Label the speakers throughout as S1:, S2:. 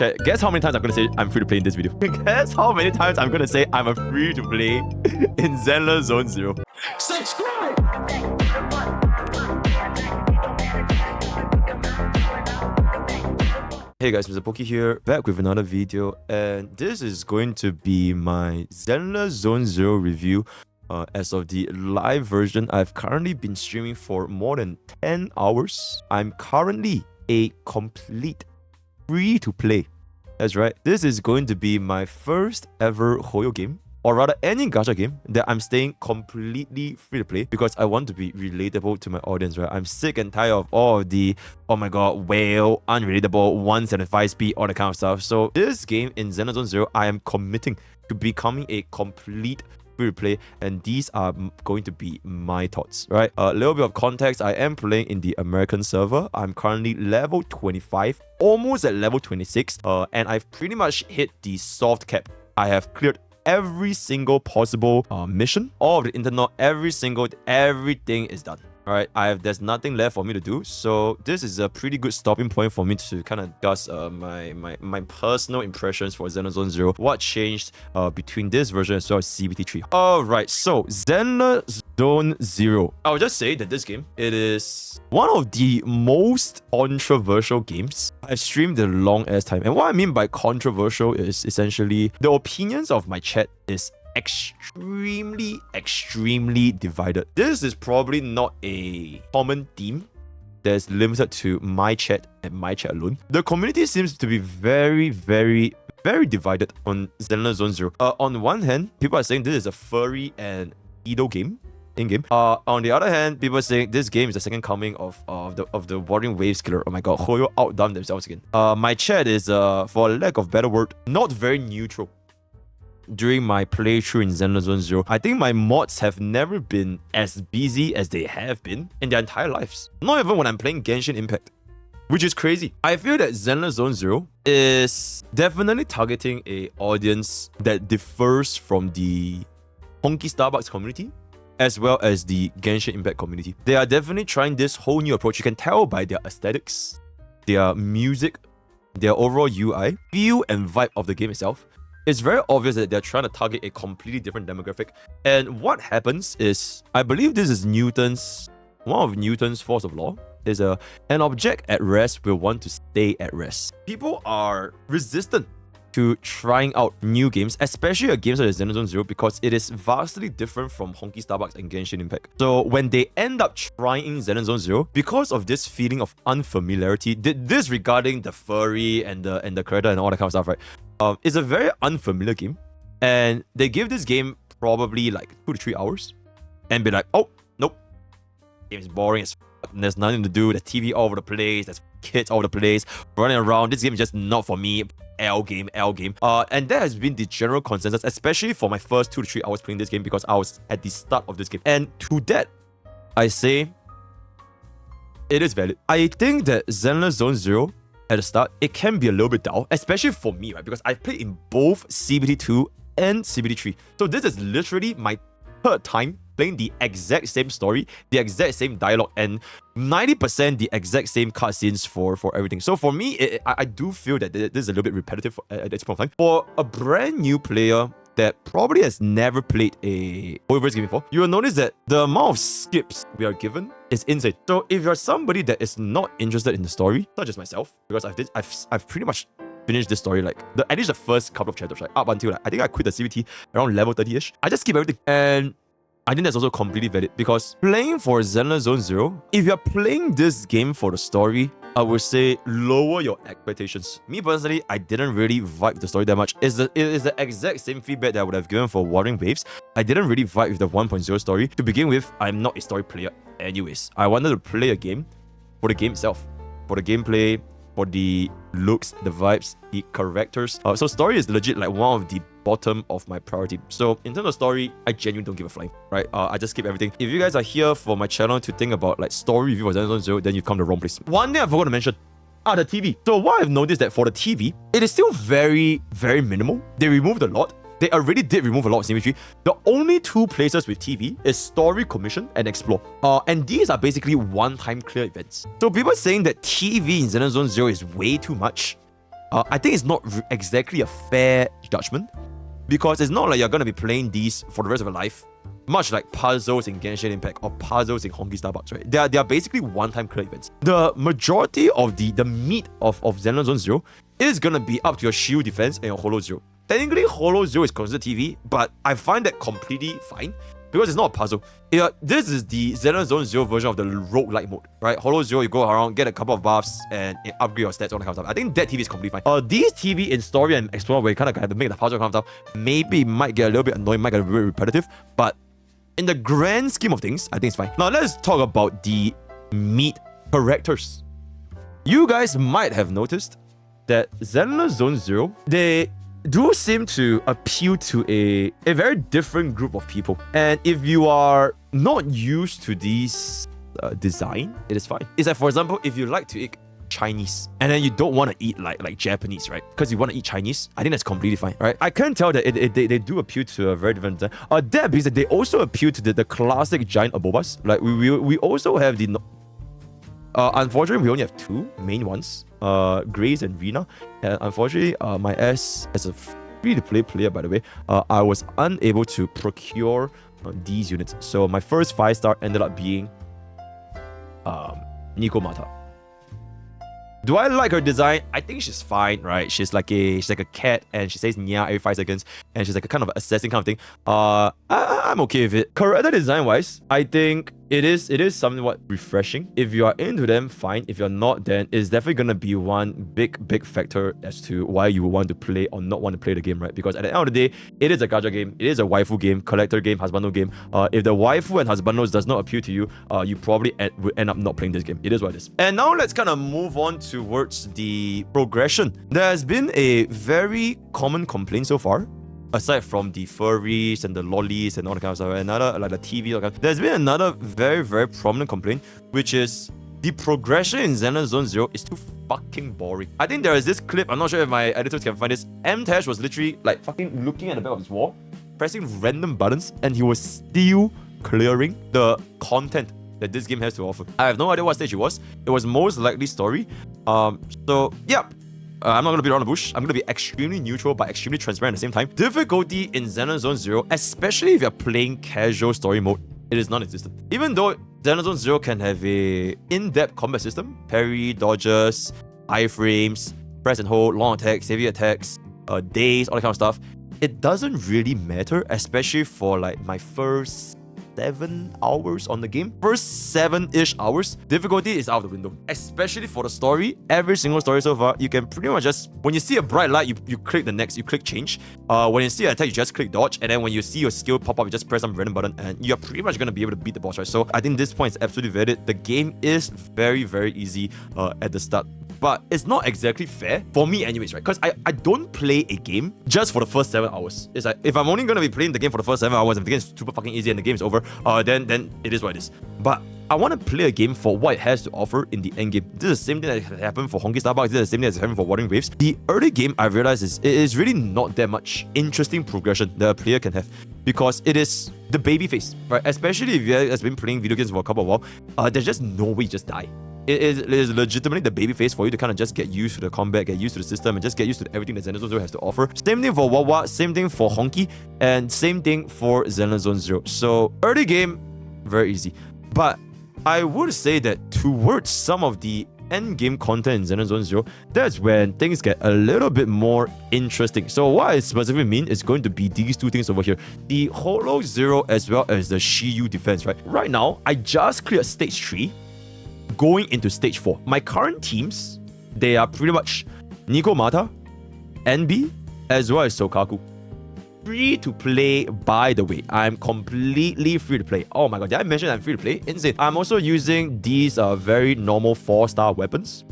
S1: Okay, guess how many times I'm gonna say I'm free to play in this video. Guess how many times I'm gonna say I'm a free to play in Zenless Zone Zero.
S2: Subscribe!
S1: Hey guys, MrPokke here, back with another video, and this is going to be my Zenless Zone Zero review. As of the live version, I've currently been streaming for more than 10 hours. I'm currently a complete free to play. That's right, this is going to be my first ever Hoyo game, or rather any gacha game that I'm staying completely free to play because I want to be relatable to my audience, right? I'm sick and tired of all of the, oh my god, whale, unrelatable, 175 speed, all that kind of stuff. So this game in Zenless Zone Zero, I am committing to becoming a complete free to play, and these are going to be my thoughts, right? A little bit of context, I am playing in the American server. I'm currently level 25, almost at level 26, and I've pretty much hit the soft cap. I have cleared every single possible mission, all of the internal, everything is done. All right, there's nothing left for me to do, so this is a pretty good stopping point for me to kind of discuss my personal impressions for Zenless Zone Zero. What changed between this version as well as CBT3. All right, so Zenless Zone Zero. I would just say that this game, it is one of the most controversial games I've streamed in a long ass time. And what I mean by controversial is essentially the opinions of my chat is extremely divided. This is probably not a common theme that's limited to my chat and my chat alone. The community seems to be very divided on Zenless Zone Zero. On one hand, people are saying this is a furry and Edo game in-game. On the other hand, people are saying this game is the second coming of the Warring Waves killer. Oh my god, Hoyo outdone themselves again. My chat is, for lack of better word, not very neutral. During my playthrough in Zenless Zone Zero, I think my mods have never been as busy as they have been in their entire lives. Not even when I'm playing Genshin Impact, which is crazy. I feel that Zenless Zone Zero is definitely targeting a audience that differs from the Honkai Starbucks community as well as the Genshin Impact community. They are definitely trying this whole new approach. You can tell by their aesthetics, their music, their overall UI, feel and vibe of the game itself. It's very obvious that they're trying to target a completely different demographic. And what happens is, I believe this is one of Newton's force of law, is an object at rest will want to stay at rest. People are resistant to trying out new games, especially a game such as Zenless Zone Zero, because it is vastly different from Honkai Starbucks and Genshin Impact. So when they end up trying Zenless Zone Zero, because of this feeling of unfamiliarity, this regarding the furry and the character and all that kind of stuff, right? It's a very unfamiliar game, and they give this game probably like 2 to 3 hours and be like, oh, nope, game's boring as fuck, there's nothing to do, there's TV all over the place, there's kids all over the place, running around, this game is just not for me, L game. And that has been the general consensus, especially for my first 2 to 3 hours playing this game, because I was at the start of this game. And to that, I say, it is valid. I think that Zenless Zone Zero, at the start, it can be a little bit dull, especially for me, right? Because I played in both CBT2 and CBT3. So this is literally my third time playing the exact same story, the exact same dialogue, and 90% the exact same cutscenes for everything. So for me, I do feel that this is a little bit repetitive at this point of time. For a brand new player that probably has never played a Hoyoverse game before, you will notice that the amount of skips we are given is insane. So if you're somebody that is not interested in the story, such as myself, because I've pretty much finished this story like at least the first couple of chapters, like up until like, I think I quit the CBT around level 30ish. I just skip everything, and I think that's also completely valid, because playing for Zenless Zone Zero, if you're playing this game for the story, I would say lower your expectations. Me personally, I didn't really vibe the story that much. It is the exact same feedback that I would have given for Warring Waves. I didn't really vibe with the 1.0 story. To begin with, I'm not a story player anyways. I wanted to play a game for the game itself, for the gameplay, for the looks, the vibes, the characters. So story is legit like one of the bottom of my priority. So in terms of story, I genuinely don't give a flying, right? I just skip everything. If you guys are here for my channel to think about like story review for Zenless Zone Zero, then you've come to the wrong place. One thing I forgot to mention, the TV. So what I've noticed that for the TV, it is still very minimal. They removed a lot. They already did remove a lot of symmetry. The only two places with TV is Story Commission and Explore. And these are basically one-time clear events. So people saying that TV in Zenless Zone Zero is way too much, I think it's not exactly a fair judgment, because it's not like you're going to be playing these for the rest of your life, much like puzzles in Genshin Impact or puzzles in Honkai Starbucks, right? They are basically one-time clear events. The majority of the meat of Zenless Zone Zero is going to be up to your shield defense and your Holo Zero. Technically, Holo Zero is considered TV, but I find that completely fine, because it's not a puzzle. This is the Zenless Zone Zero version of the roguelike mode, right? Holo Zero, you go around, get a couple of buffs, and upgrade your stats, all that kind of stuff. I think that TV is completely fine. These TV in story and explore, where you kind of have to make the puzzle kind of stuff, maybe it might get a little bit annoying, might get a bit repetitive, but in the grand scheme of things, I think it's fine. Now, let's talk about the meat characters. You guys might have noticed that Zenless Zone Zero, they do seem to appeal to a very different group of people. And if you are not used to these design, it is fine. It's like, for example, if you like to eat Chinese and then you don't want to eat like Japanese, right? Because you want to eat Chinese, I think that's completely fine, right? I can tell that they do appeal to a very different design. That being said, they also appeal to the classic giant abobas. Like we also have the unfortunately, we only have two main ones, Grace and Rina. And unfortunately, my ass, as a free-to-play player, by the way, I was unable to procure these units. So my first 5-star ended up being Nico Mata. Do I like her design? I think she's fine, right? She's like a cat, and she says "nya" every 5 seconds, and she's like a kind of assassin kind of thing. I'm okay with it. Character design wise, I think it is somewhat refreshing. If you are into them, fine. If you're not, then it's definitely gonna be one big factor as to why you would want to play or not want to play the game, right? Because at the end of the day, it is a gacha game, it is a waifu game, collector game, husbando game. If the waifu and husbandos does not appeal to you, you probably would end up not playing this game. It is what it is. And now let's kind of move on towards the progression. There has been a very common complaint so far, aside from the furries and the lollies and all that kind of stuff, another, like the TV, there's been another very prominent complaint, which is the progression in Zenless Zone Zero is too fucking boring. I think there is this clip, I'm not sure if my editors can find this. Mtashed was literally like fucking looking at the back of his wall, pressing random buttons, and he was still clearing the content that this game has to offer. I have no idea what stage it was. It was most likely story. So yeah. I'm not going to beat around the bush. I'm going to be extremely neutral but extremely transparent at the same time. Difficulty in Zenless Zone Zero, especially if you're playing casual story mode, it is non-existent. Even though Zenless Zone Zero can have a in-depth combat system, parry, dodges, iframes, press and hold, long attacks, heavy attacks, days, all that kind of stuff, it doesn't really matter, especially for like my first 7 hours on the game. First 7-ish hours, difficulty is out of the window. Especially for the story, every single story so far, you can pretty much just, when you see a bright light, you click the next, you click change. When you see an attack, you just click dodge, and then when you see your skill pop up, you just press some random button, and you're pretty much gonna be able to beat the boss, right? So I think this point is absolutely valid. The game is very easy at the start. But it's not exactly fair for me anyways, right? Because I don't play a game just for the first 7 hours. It's like, if I'm only going to be playing the game for the first 7 hours and the game is super fucking easy and the game is over, then it is what it is. But I want to play a game for what it has to offer in the end game. This is the same thing that happened for Honkai Starbucks. This is the same thing that's happening for Wuthering Waves. The early game, I realized, it is really not that much interesting progression that a player can have, because it is the baby phase, right? Especially if you have been playing video games for a couple of while, there's just no way you just die. It is legitimately the baby phase for you to kind of just get used to the combat, get used to the system, and just get used to everything that Zenless Zone Zero has to offer. Same thing for WuWa, same thing for Honkai, and same thing for Zenless Zone Zero. So early game, very easy. But I would say that towards some of the end game content in Zenless Zone Zero, that's when things get a little bit more interesting. So what I specifically mean is going to be these two things over here. The Holo Zero as well as the Shiyu defense, right? Right now, I just cleared stage 3. Going into stage 4. My current teams, they are pretty much Nico Mata, NB, as well as Sokaku. Free to play, by the way. I'm completely free to play. Oh my god, did I mention I'm free to play? Insane. I'm also using these very normal 4-star weapons.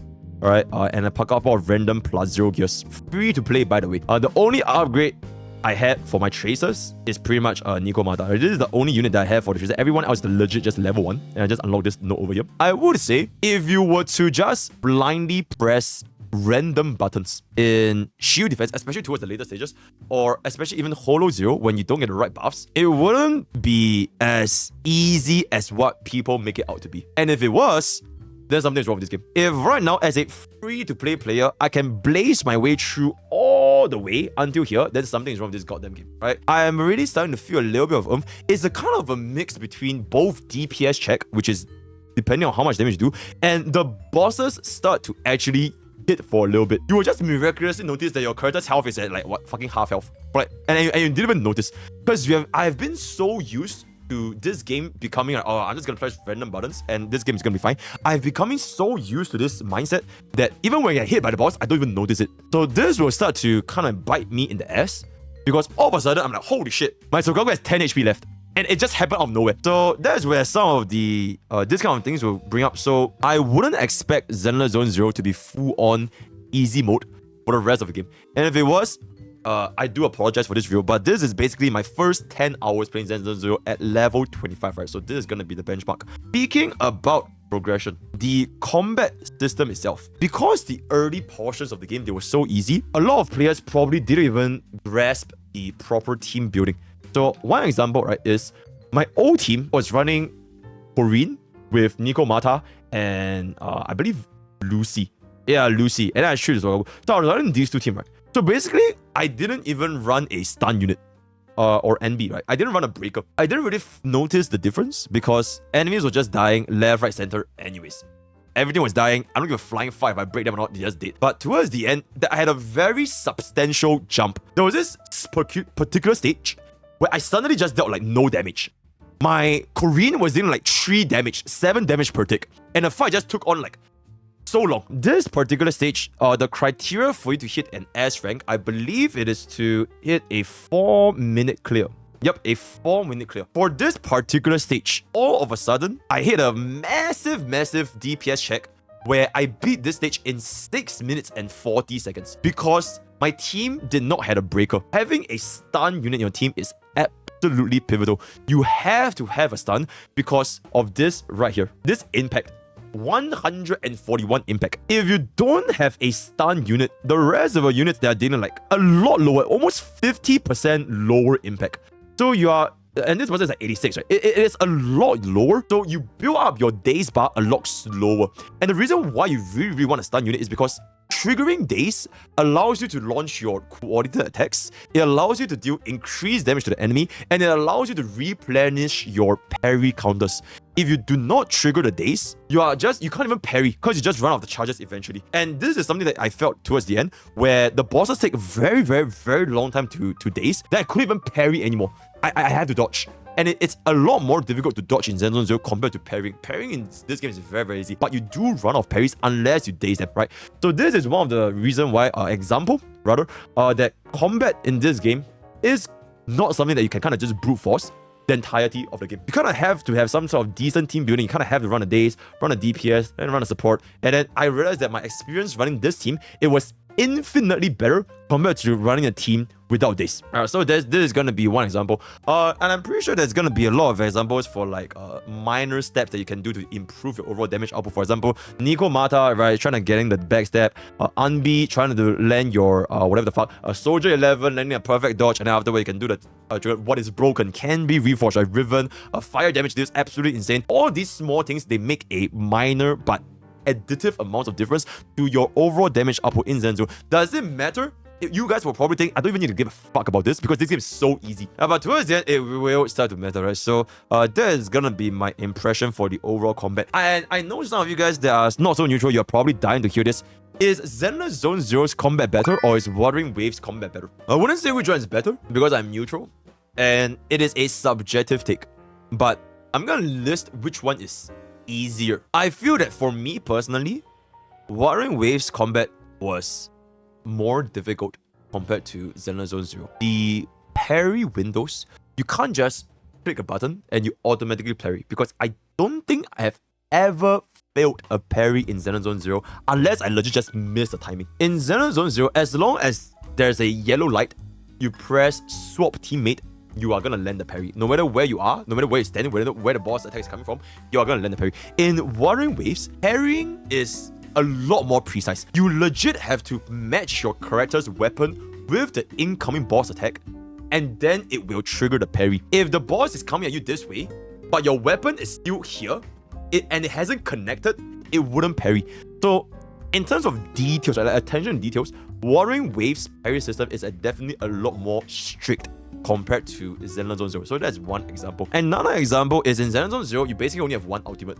S1: Alright, and a couple of random +0 gears. Free to play, by the way. The only upgrade I had for my tracers is pretty much Nico Mata. This is the only unit that I have for the tracer. Everyone else is legit just level 1. And I just unlocked this note over here. I would say, if you were to just blindly press random buttons in shield defense, especially towards the later stages, or especially even Holo Zero when you don't get the right buffs, it wouldn't be as easy as what people make it out to be. And if it was, then something's wrong with this game. If right now, as a free-to-play player, I can blaze my way through all the way until here, then something's wrong with this goddamn game, right? I am really starting to feel a little bit of oomph. It's a kind of a mix between both DPS check, which is depending on how much damage you do, and the bosses start to actually hit for a little bit. You will just miraculously notice that your character's health is at like what, fucking half health, right? And you didn't even notice, because I've been so used to this game becoming like, oh, I'm just gonna press random buttons and this game is gonna be fine. I've becoming so used to this mindset that even when I get hit by the boss, I don't even notice it. So this will start to kind of bite me in the ass, because all of a sudden I'm like, holy shit, my Sokaku has 10 HP left. And it just happened out of nowhere. So that's where some of the this kind of things will bring up. So I wouldn't expect Zenless Zone Zero to be full-on easy mode for the rest of the game. And if it was, I do apologize for this video, but this is basically my first 10 hours playing Zenless Zone Zero at level 25, right? So this is gonna be the benchmark. Speaking about progression, the combat system itself, because the early portions of the game, they were so easy, a lot of players probably didn't even grasp the proper team building. So one example, right, is my old team was running Korean with Nico Mata and I believe Lucy. Yeah, Lucy. And then I shoot as well. So I was running these two teams, right? So basically, I didn't even run a stun unit or NB, right? I didn't run a breaker. I didn't really notice the difference because enemies were just dying left, right, center anyways. Everything was dying. I don't give a flying fuck if I break them or not, they just did. But towards the end, I had a very substantial jump. There was this particular stage where I suddenly just dealt like no damage. My Korean was dealing like 3 damage, 7 damage per tick. And the fight just took on like so long. This particular stage, the criteria for you to hit an S rank, I believe it is to hit a 4-minute clear. Yep, a 4-minute clear. For this particular stage, all of a sudden, I hit a massive DPS check where I beat this stage in 6 minutes and 40 seconds because my team did not have a breaker. Having a stun unit in your team is absolutely pivotal. You have to have a stun because of this right here. This impact. 141 impact. If you don't have a stun unit, the rest of the units that are dealing like a lot lower, almost 50% lower impact. So you are, and this person is like 86, right? It is a lot lower. So you build up your daze bar a lot slower. And the reason why you really want a stun unit is because triggering daze allows you to launch your coordinated attacks. It allows you to deal increased damage to the enemy, and it allows you to replenish your parry counters. If you do not trigger the daze, you can't even parry because you just run out of the charges eventually. And this is something that I felt towards the end, where the bosses take a very long time to daze, that I couldn't even parry anymore. I had to dodge. And it's a lot more difficult to dodge in Zenless Zone Zero compared to parrying. Parrying in this game is very easy, but you do run out of parries unless you daze them, right? So this is one of the reasons why, that combat in this game is not something that you can kind of just brute force the entirety of the game. You kind of have to have some sort of decent team building. You kind of have to run a daze, run a DPS, and run a support. And then I realized that my experience running this team, it was infinitely better compared to running a team without this. So this is going to be one example. And I'm pretty sure there's going to be a lot of examples for like minor steps that you can do to improve your overall damage output. For example, Nico Mata, right, trying to getting the backstab. Unbi trying to land your whatever the fuck. Soldier 11 landing a perfect dodge, and then afterward you can do the what is broken can be reforged, right? Riven, fire damage deals absolutely insane. All these small things, they make a minor but additive amounts of difference to your overall damage output in Zenless Zone. Does it matter? You guys will probably think I don't even need to give a fuck about this because this game is so easy. But towards the end, it will start to matter, right? So that is gonna be my impression for the overall combat. And I know some of you guys that are not so neutral, you're probably dying to hear this. Is Zenless Zone Zero's combat better, or is Wuthering Waves combat better? I wouldn't say which one is better because I'm neutral, and it is a subjective take. But I'm gonna list which one is easier. I feel that for me personally, Wuthering Waves combat was more difficult compared to Zenless Zone Zero. The parry windows, you can't just click a button and you automatically parry, because I don't think I have ever failed a parry in Zenless Zone Zero unless I legit just missed the timing. In Zenless Zone Zero, as long as there's a yellow light, you press swap teammate, you are gonna land the parry. No matter where you are, no matter where you're standing, where the boss attack is coming from, you are gonna land the parry. In Wuthering Waves, parrying is a lot more precise. You legit have to match your character's weapon with the incoming boss attack, and then it will trigger the parry. If the boss is coming at you this way, but your weapon is still here, and it hasn't connected, it wouldn't parry. So in terms of details, right, like attention to details, Wuthering Waves parry system is definitely a lot more strict compared to Zenless Zone Zero. So that's one example. Another example is in Zenless Zone Zero, you basically only have one ultimate.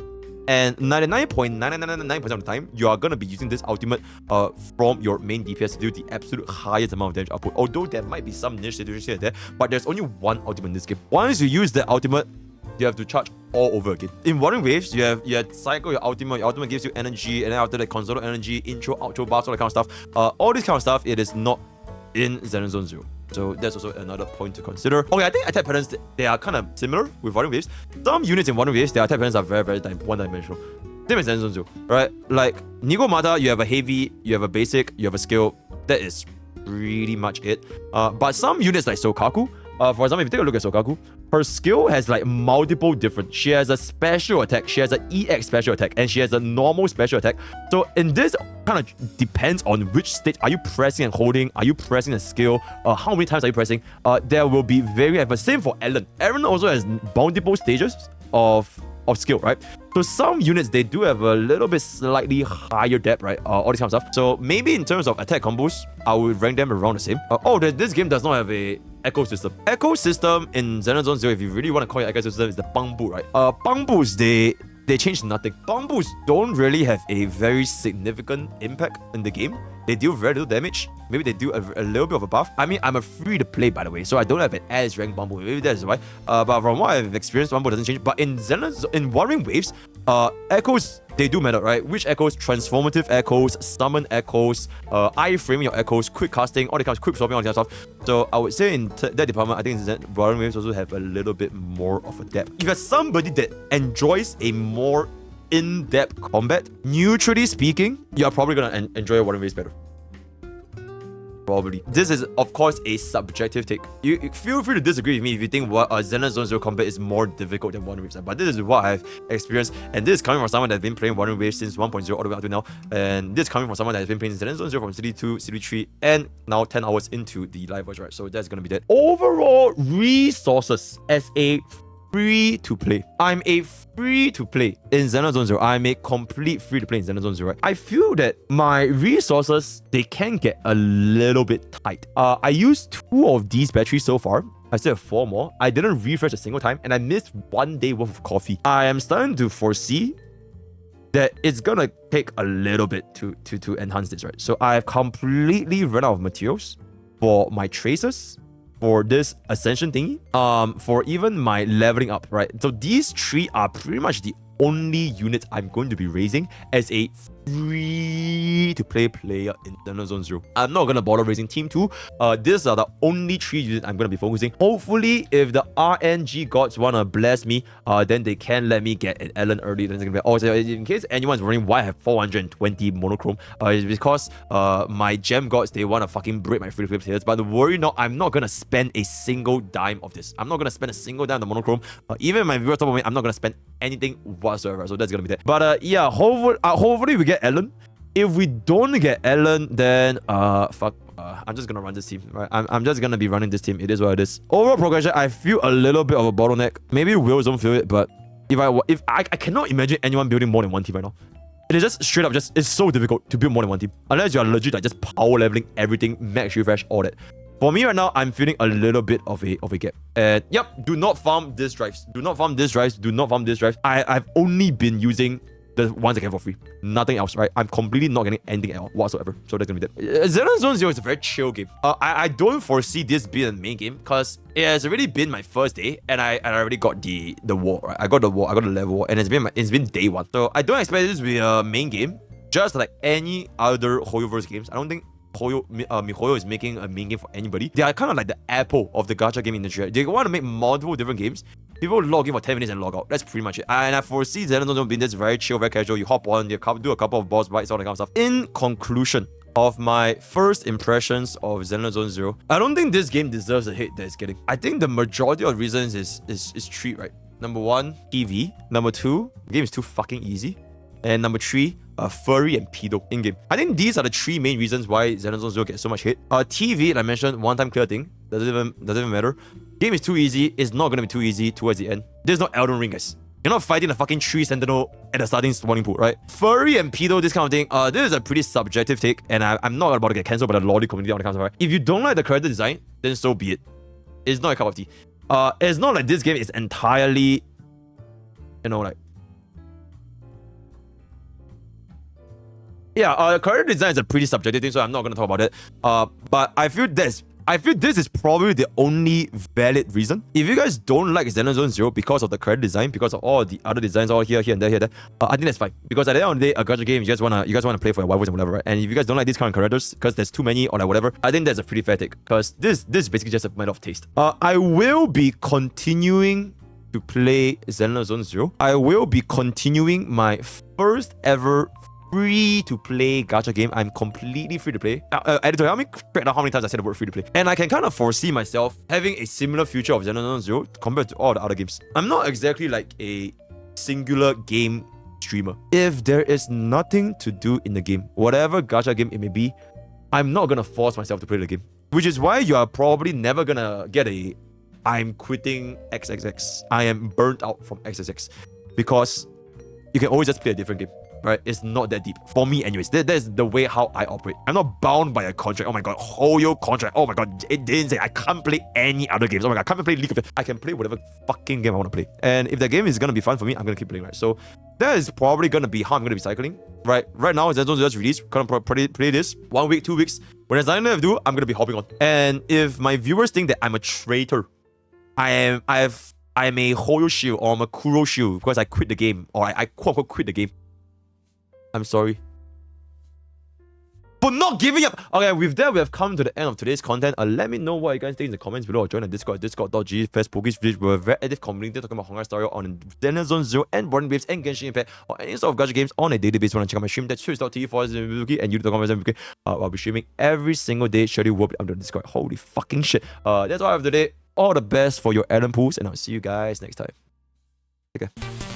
S1: And 99.9999% of the time, you are going to be using this ultimate from your main DPS to do the absolute highest amount of damage output. Although there might be some niche situations here and there, but there's only one ultimate in this game. Once you use the ultimate, you have to charge all over again. In Wuthering Waves, you cycle your ultimate gives you energy, and then after that, console energy, intro, outro buffs, all that kind of stuff. All this kind of stuff, it is not in Zenless Zone Zero. So that's also another point to consider. Okay, I think attack patterns, they are kind of similar with Wuthering Waves. Some units in Wuthering Waves, their attack patterns are very, very one-dimensional. Same as Zenless Zone Zero, right? Like, Nigo Mata, you have a heavy, you have a basic, you have a skill. That is pretty much it. But some units like Sokaku, for example, if you take a look at Sokaku, her skill has like multiple different. She has a special attack, she has an EX special attack, and she has a normal special attack. So in this, kind of depends on which stage are you pressing and holding, are you pressing a skill, how many times are you pressing. There will be very, but same for Ellen. Ellen also has multiple stages of skill, right? So some units, they do have a little bit slightly higher depth, right? All this kind of stuff. So maybe in terms of attack combos, I would rank them around the same. This game does not have a ecosystem. Ecosystem in Zenless Zone Zero, if you really want to call it ecosystem, is the Bangbu, right? Bangbus, they change nothing. Bangbus don't really have a very significant impact in the game. They deal very little damage. Maybe they do a little bit of a buff. I mean, I'm a free to play, by the way, so I don't have an as rank Bumble. Maybe that's why. But from what I've experienced, Bumble doesn't change. But in Wuthering Waves, echoes, they do matter, right? Which echoes? Transformative echoes, summon echoes, iframing your echoes, quick casting, all the kind of quick swapping, all that stuff. So I would say in that department, I think Wuthering Waves also have a little bit more of a depth. If you're somebody that enjoys a more in-depth combat, neutrally speaking, you're probably gonna enjoy Wuthering Waves better. Probably. This is, of course, a subjective take. You feel free to disagree with me if you think Zenless Zone Zero combat is more difficult than Wuthering Waves. But this is what I've experienced, and this is coming from someone that's been playing Wuthering Waves since 1.0 all the way up to now, and this is coming from someone that's been playing Zenless Zone Zero from City 2, City 3, and now 10 hours into the live version, right? So that's gonna be that. Overall resources as a free-to-play. I'm a free-to-play in Zenless Zone Zero. I'm a complete free-to-play in Zenless Zone Zero. Right? I feel that my resources, they can get a little bit tight. I used 2 of these batteries so far. I still have 4 more. I didn't refresh a single time, and I missed 1 day worth of coffee. I am starting to foresee that it's gonna take a little bit to enhance this, right? So I've completely run out of materials for my tracers, for this ascension thingy, for even my leveling up, right? So these 3 are pretty much the only units I'm going to be raising as a free-to-play player in Zenless Zone Zero. I'm not gonna bother raising Team 2. These are the only 3 units I'm gonna be focusing. Hopefully, if the RNG gods wanna bless me, then they can let me get an Ellen early. Then it's gonna be also, in case anyone's wondering why I have 420 monochrome, it's because my gem gods, they wanna fucking break my free-to-play players. But worry not, I'm not gonna spend a single dime of this. I'm not gonna spend a single dime on the monochrome. Even my viewers top of me, I'm not gonna spend anything whatsoever. So that's gonna be that. But yeah, hopefully we get Ellen. If we don't get Ellen, then I'm just gonna run this team, right? I'm just gonna be running this team. It is what it is. Overall progression, I feel a little bit of a bottleneck. Maybe Will don't feel it, but if I cannot imagine anyone building more than 1 team right now. It is just straight up it's so difficult to build more than 1 team. Unless you are legit like just power leveling everything, max refresh, all that. For me right now, I'm feeling a little bit of a gap. And yep, do not farm these drives. Do not farm these drives. Do not farm these drives. I've only been using the ones I can for free. Nothing else, right? I'm completely not getting anything else whatsoever. So that's gonna be that. Zenless Zone Zero is a very chill game. I don't foresee this being a main game because it has already been my first day, and I already got the war, right? I got the war, I got the level war, and it's been day 1. So I don't expect this to be a main game. Just like any other Hoyoverse games, I don't think MiHoYo is making a main game for anybody. They are kind of like the Apple of the gacha game industry. They want to make multiple different games. People log in for 10 minutes and log out. That's pretty much it. And I foresee Zenless Zone Zero being this very chill, very casual. You hop on, you do a couple of boss fights, all that kind of stuff. In conclusion of my first impressions of Zenless Zone Zero, I don't think this game deserves the hate that it's getting. I think the majority of reasons is 3, right? Number 1, TV. Number 2, the game is too fucking easy. And number 3, furry and pedo in-game. I think these are the 3 main reasons why Zenless Zone Zero gets so much hate. TV, like I mentioned, one-time clear thing. Doesn't even matter. Game is too easy. It's not gonna be too easy towards the end. There's no Elden Ring, guys. You're not fighting a fucking tree sentinel at the starting spawning pool, right? Furry and pedo, this kind of thing, this is a pretty subjective take, and I'm not about to get cancelled by the lolly community on the counter. If you don't like the character design, then so be it. It's not a cup of tea. It's not like this game is entirely, you know, like... Yeah, character design is a pretty subjective thing, so I'm not going to talk about it. But I feel this is probably the only valid reason. If you guys don't like Zenless Zone Zero because of the character design, because of all the other designs all here and there, I think that's fine. Because at the end of the day, a gacha game, you guys wanna play for your waifus and whatever, right? And if you guys don't like these kind of characters because there's too many or like whatever, I think that's a pretty fair take. Because this is basically just a matter of taste. I will be continuing to play Zenless Zone Zero. I will be continuing my first ever free to play gacha game. I'm completely free to play. Editor, help me correct how many times I said the word free to play. And I can kind of foresee myself having a similar future of Zenless Zone Zero compared to all the other games. I'm not exactly like a singular game streamer. If there is nothing to do in the game, whatever gacha game it may be, I'm not gonna force myself to play the game. Which is why you are probably never gonna get a I'm quitting XXX. I am burnt out from XXX. Because you can always just play a different game. Right? It's not that deep. For me anyways. That's the way how I operate. I'm not bound by a contract. Oh my god, Hoyo contract. Oh my god, it didn't say I can't play any other games. Oh my god, I can't play League of Legends. I can play whatever fucking game I want to play. And if the game is gonna be fun for me, I'm gonna keep playing, right? So that is probably gonna be how I'm gonna be cycling. Right now, Zenless Zone just released. Gonna play this 1 week, 2 weeks. When there's nothing left to do, I'm gonna be hopping on. And if my viewers think that I'm a traitor, I'm a Hoyo shield or I'm a Kuro shield because I quit the game, or I quote unquote quit the game, I'm sorry for not giving up. Okay, with that, we have come to the end of today's content. Let me know what you guys think in the comments below, or join the Discord, discord.gg, Pokke's. We're a very active community talking about Honkai story on Zenless Zone Zero and Boarding Waves and Genshin Impact, or any sort of gacha games on a daily basis. Want to check out my stream? That's twitch.tv for MrPokke and youtube.com. I'll be streaming every single day. Surely will be under the Discord. Holy fucking shit. That's all I have today. All the best for your Ellen pools, and I'll see you guys next time. Take care.